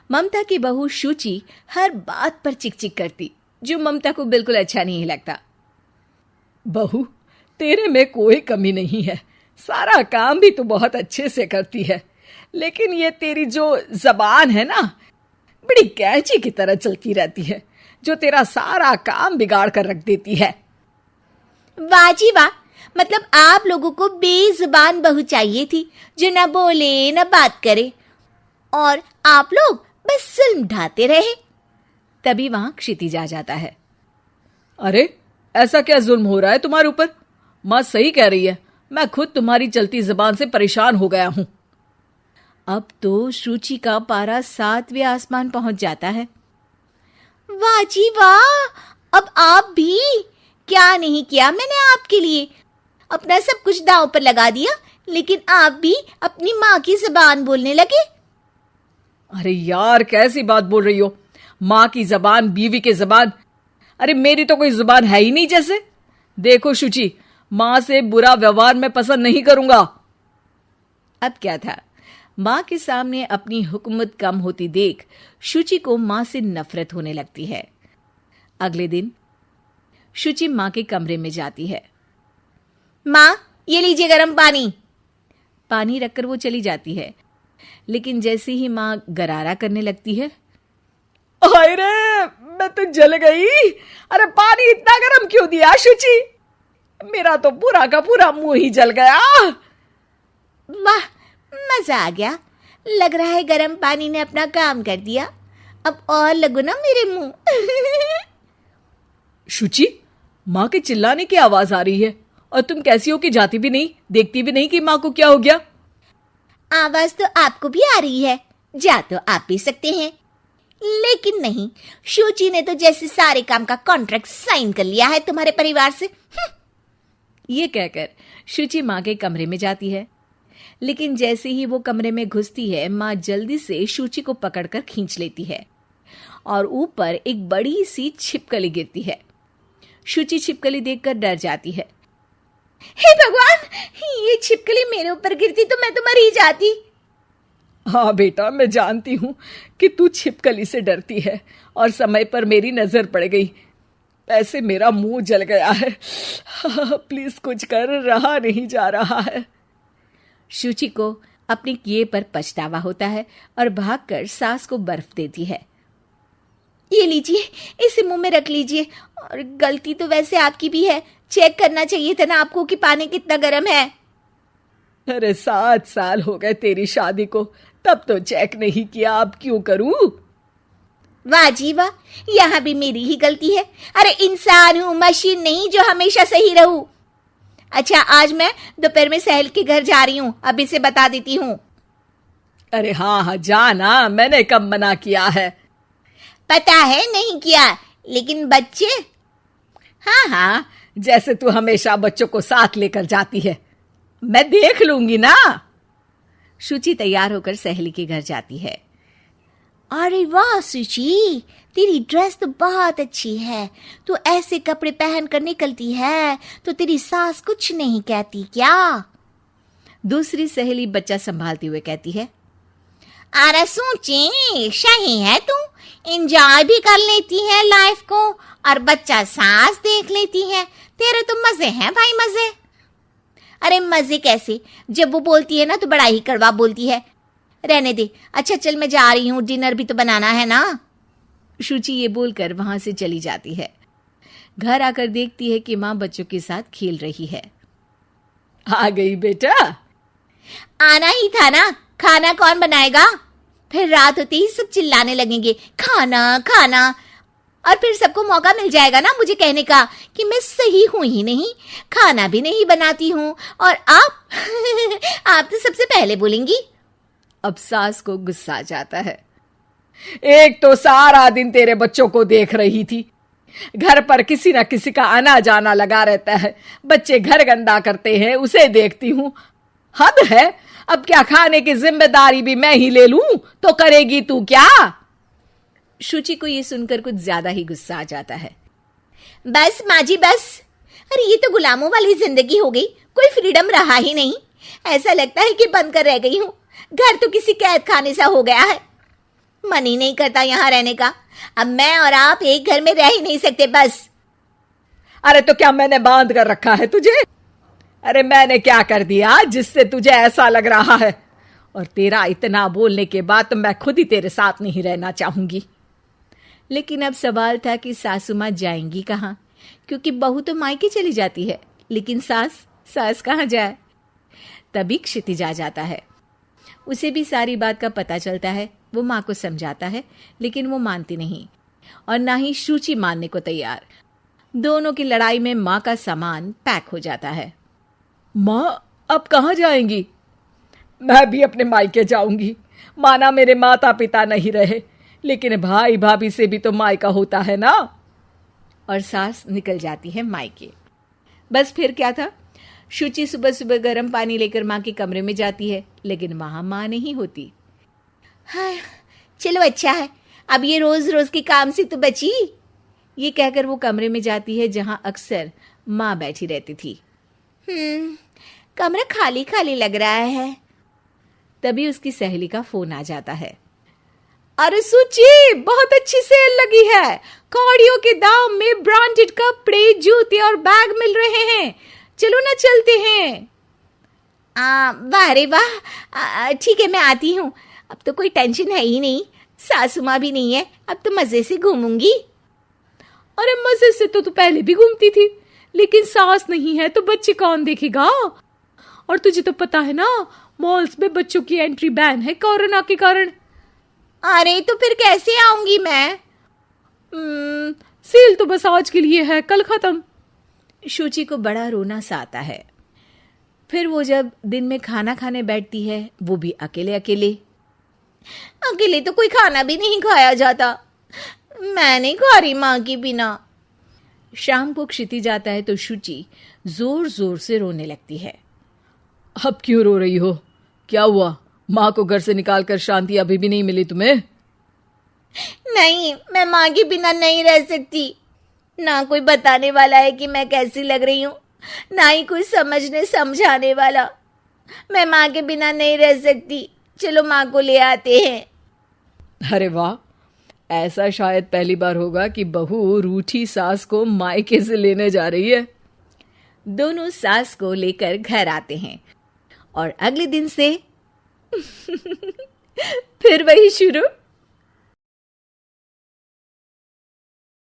ममता की बहू शुचि हर बात पर चिक-चिक करती, जो ममता को बिल्कुल अच्छा नहीं लगता। बहू, तेरे में कोई कमी नहीं है, सारा काम भी तू बहुत अच्छे से करती है, लेकिन ये तेरी जो जबान है ना, बड़ी कैंची की तरह चलती रहती है, जो तेरा सारा काम बिगाड़ कर रख देती है। वाह जी वाह, मतलब आप लोगों को बेजुबान बहू चाहिए थी, जो न बोले न बात करे, और आप लोग बस जुल्म ढाते रहे। तभी वहां क्षितिज आ जाता है। अरे, ऐसा क्या जुल्म हो रहा है तुम्हारे ऊपर? माँ सही कह रही है, मैं खुद तुम्हारी चलती जुबान से परेशान हो गया हूं। अब तो शुचि का पारा 7वें आसमान पहुंच जाता है। वाह जी वाह, अब आप भी! क्या नहीं किया मैंने आपके लिए, अपना सब कुछ दांव पर लगा दिया, लेकिन आप भी अपनी माँ की जुबान बोलने लगे। अरे यार, कैसी बात बोल रही हो? माँ की जबान, बीवी की जबान? अरे मेरी तो कोई जुबान है ही नहीं जैसे। देखो शुचि, माँ से बुरा व्यवहार मैं पसंद नहीं करूंगा। अब क्या था, माँ के सामने अपनी हुकूमत कम होती देख शुचि को माँ से नफरत होने लगती है। अगले दिन शुचि माँ के कमरे में जाती है। माँ, ये लीजिए गर्म पानी। पानी रखकर वो चली जाती है, लेकिन जैसे ही माँ गरारा करने लगती है, हाय रे, मैं तो जल गई। अरे पानी इतना गर्म क्यों दिया शुचि? मेरा तो पूरा का पूरा मुंह ही जल गया। वाह, मजा आ गया। लग रहा है गर्म पानी ने अपना काम कर दिया। अब और लगो ना मेरे मुंह। शुचि, माँ के चिल्लाने की आवाज आ रही है, और तुम कैसी हो कि जाती भी नहीं, देखती भी नहीं कि माँ को क्या हो गया। आवाज तो आपको भी आ रही है, जा तो आप भी सकते हैं, लेकिन नहीं, शुचि ने तो जैसे सारे काम का कॉन्ट्रैक्ट साइन कर लिया है तुम्हारे परिवार से। ये कहकर शुचि माँ के कमरे में जाती है, लेकिन जैसे ही वो कमरे में घुसती है, माँ जल्दी से शुचि को पकड़कर खींच लेती है और ऊपर एक बड़ी सी छिपकली गिरती है। शुचि छिपकली देखकर डर जाती है। हे भगवान, ये छिपकली मेरे ऊपर गिरती तो मैं तो मर ही जाती। हाँ बेटा, मैं जानती हूँ कि तू छिपकली से डरती है, और समय पर मेरी नजर पड़ गई, ऐसे मेरा मुंह जल गया है। प्लीज कुछ कर, रहा नहीं जा रहा है। शुचि को अपने किए पर पछतावा होता है और भागकर सास को बर्फ देती है। ये लीजिए, इसे मुंह में रख लीजिए, और गलती तो वैसे आपकी भी है, चेक करना चाहिए था ना आपको कि पानी कितना गर्म है। अरे 7 साल हो गए तेरी शादी को, तब तो चेक नहीं किया, अब क्यों करूं? वाह जी वाह, यहाँ भी मेरी ही गलती है। अरे इंसान हूँ, मशीन नहीं जो हमेशा सही रहूं। अच्छा, आज मैं दोपहर में सहेल के घर जा रही हूँ, अभी से बता देती हूँ। अरे हाँ हाँ, जाना, मैंने कब मना किया है? पता है नहीं किया, लेकिन बच्चे? हाँ हाँ, जैसे तू हमेशा बच्चों को साथ लेकर जाती है, मैं देख लूंगी ना। शुचि तैयार होकर सहेली के घर जाती है। अरे वाह शुचि, तेरी ड्रेस तो बहुत अच्छी है, तू ऐसे कपड़े पहन कर निकलती है तो तेरी सास कुछ नहीं कहती क्या? दूसरी सहेली बच्चा संभालते हुए कहती है। अरे शुचि, सही है, तू एंजॉय भी कर लेती है लाइफ को, और बच्चा सास देख लेती है, तेरे तो मजे हैं भाई, मजे। अरे मजे कैसे, जब वो बोलती है ना तो बड़ा ही कड़वा बोलती है। रहने दे, अच्छा चल मैं जा रही हूँ, डिनर भी तो बनाना है ना। शुचि ये बोलकर वहां से चली जाती है। घर आकर देखती है कि माँ बच्चों के साथ खेल रही है। आ गई बेटा? आना ही था ना, खाना कौन बनाएगा? फिर रात होते ही सब चिल्लाने लगेंगे, खाना खाना, और फिर सबको मौका मिल जाएगा ना मुझे कहने का कि मैं सही हूं ही नहीं, खाना भी नहीं बनाती हूँ, और आप आप तो सबसे पहले बोलेंगी। अब सास को गुस्सा आ जाता है। एक तो सारा दिन तेरे बच्चों को देख रही थी, घर पर किसी ना किसी का आना जाना लगा रहता है, बच्चे घर गंदा करते हैं उसे देखती हूँ, हद है। अब क्या खाने की जिम्मेदारी भी मैं ही ले लूं तो करेगी तू क्या? शुचि को ये सुनकर कुछ ज्यादा ही गुस्सा आ जाता है। बस माँ जी बस, अरे ये तो गुलामों वाली जिंदगी हो गई, कोई फ्रीडम रहा ही नहीं। ऐसा लगता है कि बंद कर रह गई हूँ, घर तो किसी कैद खाने सा हो गया है। मन ही नहीं करता यहाँ रहने का। अब मैं और आप एक घर में रह ही नहीं सकते बस। अरे तो क्या मैंने बांध कर रखा है तुझे? अरे मैंने क्या कर दिया जिससे तुझे ऐसा लग रहा है? और तेरा इतना बोलने के बाद तो मैं खुद ही तेरे साथ नहीं रहना चाहूंगी। लेकिन अब सवाल था कि सासू माँ जाएंगी कहाँ, क्योंकि बहू तो मायके चली जाती है, लेकिन सास कहाँ जाए। तभी क्षितिज आ जाता है। उसे भी सारी बात का पता चलता है। वो माँ को समझाता है, लेकिन वो मानती नहीं और ना ही शुचि मानने को तैयार। दोनों की लड़ाई में माँ का सामान पैक हो जाता है। माँ अब कहाँ जाएंगी? मैं भी अपने मायके जाऊंगी। माना मेरे माता पिता नहीं रहे, लेकिन भाई भाभी से भी तो मायका होता है ना। और सास निकल जाती है मायके। बस फिर क्या था, शुचि सुबह सुबह गर्म पानी लेकर माँ के कमरे में जाती है, लेकिन वहां माँ नहीं होती। हाँ, चलो अच्छा है, अब ये रोज रोज के काम से तो बची। ये कहकर वो कमरे में जाती है जहां अक्सर माँ बैठी रहती थी। कमरा खाली खाली लग रहा है। तभी उसकी सहेली का फोन आ जाता है। अरे सुची, बहुत अच्छी सेल लगी है। कौड़ियों के दाम में ब्रांडेड कपड़े, जूते और बैग मिल रहे हैं। चलो ना चलते हैं। वाह रे वाह, ठीक है मैं आती हूँ। अब तो कोई टेंशन है ही नहीं, सासू माँ भी नहीं है, अब तो मजे से घूमूंगी। अरे मजे से तो तू पहले भी घूमती थी, लेकिन सास नहीं है तो बच्चे कौन देखेगा? और तुझे तो पता है ना, मॉल्स में बच्चों की एंट्री बैन है कोरोना के कारण। अरे तो फिर कैसे आऊंगी मैं? सेल तो बस आज के लिए है, कल खत्म। शुचि को बड़ा रोना सा आता है। फिर वो जब दिन में खाना खाने बैठती है, वो भी अकेले अकेले तो कोई खाना भी नहीं खाया जाता। मैं नहीं खा रही माँ के बिना। शाम को क्षिति जाता है तो शुचि जोर जोर से रोने लगती है। अब क्यों रो रही हो? क्या हुआ? माँ को घर से निकालकर शांति अभी भी नहीं मिली तुम्हें? नहीं, मैं माँ के बिना नहीं रह सकती। ना कोई बताने वाला है कि मैं कैसी लग रही हूँ, ना ही कोई समझने समझाने वाला। मैं माँ के बिना नहीं रह सकती। चलो माँ को ले आते हैं। अरे वाह, ऐसा शायद पहली बार होगा कि बहू रूठी सास को मायके से लेने जा रही है। दोनों सास को लेकर घर आते हैं और अगले दिन से फिर वही शुरू।